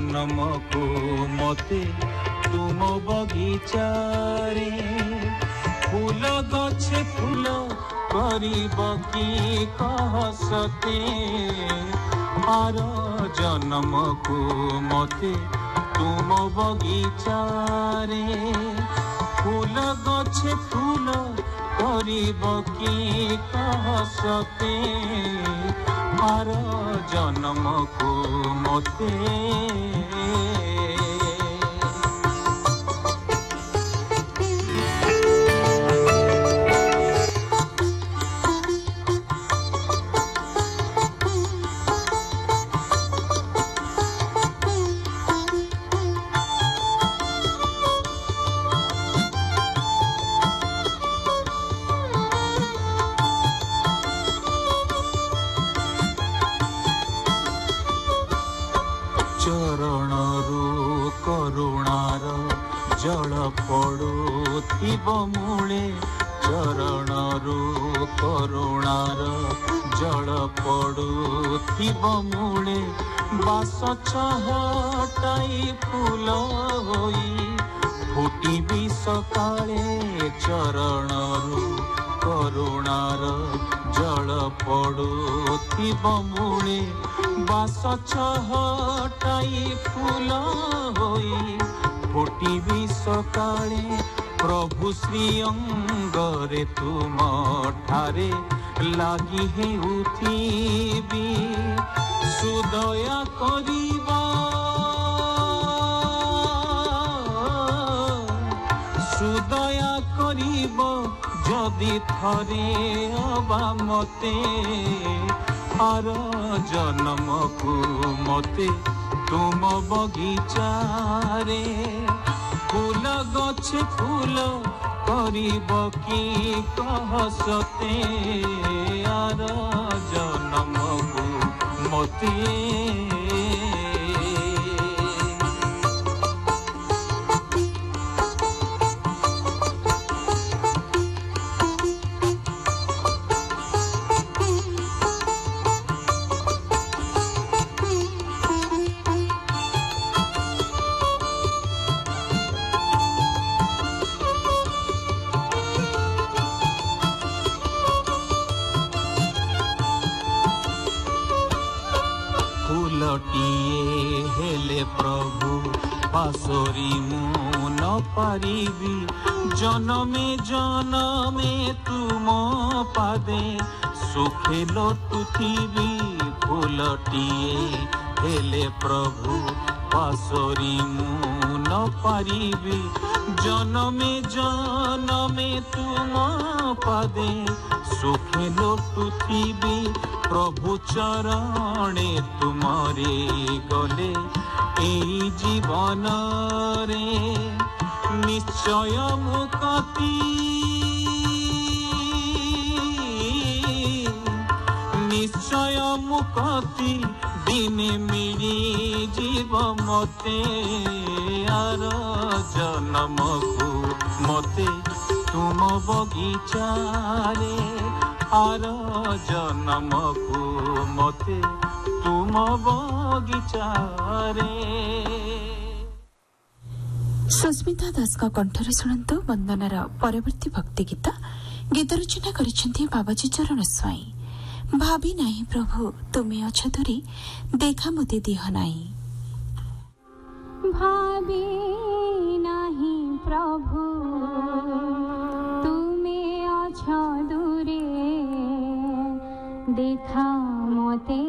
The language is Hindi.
जन्म को मते तुम बगीचारे फूल गछे फूल करिब की कहसते आर जन्म को मते तुम बगीचारे फूल गछे फूल करिब की कहसते आर जन्म को मते जल पड़ुथिब मूले चरणरू करुणार जल पड़ुथिब मूले बास छहटाई फूल होई फुटिबी सकाळे चरणरू करुणार जल पड़ुथिब मूले बास छहटाई फूल होई फुटिबी सकाळे प्रभु श्री अंगरे तुम ठारे लागी हेउथिबी सुदया करिबा सुदया करिब जदि थरे अबा मते आर जन्म को मते तुम बगीचारे फूल गछे फूल करिब की कहसते आर जन्म को मते हेले प्रभु पासोरी मु न पारिबी जनमे जनमे तुम पादे सुखे लोटुथिबी फूलटिए हेले प्रभु पासोरी मु न पारिबी जनमे जनमे तुम पादे सुखे लोटुथिबी प्रभु चरणे तुमरे गले एई जीवन रे निश्चय मुक्ति निश्चय मुक्ति दिने मिली जीव मते आर जन्म को मते तुम बगीचारे आर जन्म को मते तुम बगीचारे। सुस्मिता दास का कंठरे शुणु वंदनार परवर्ती भक्ति गीत गीत रचना करिसेंती बाबाजी चरण स्वाई। भाभी नहीं प्रभु तुम्हें अछ दूरी देखा मते दिह नहीं भाभी नहीं प्रभु तुम्हें अछ दूरे देखा मते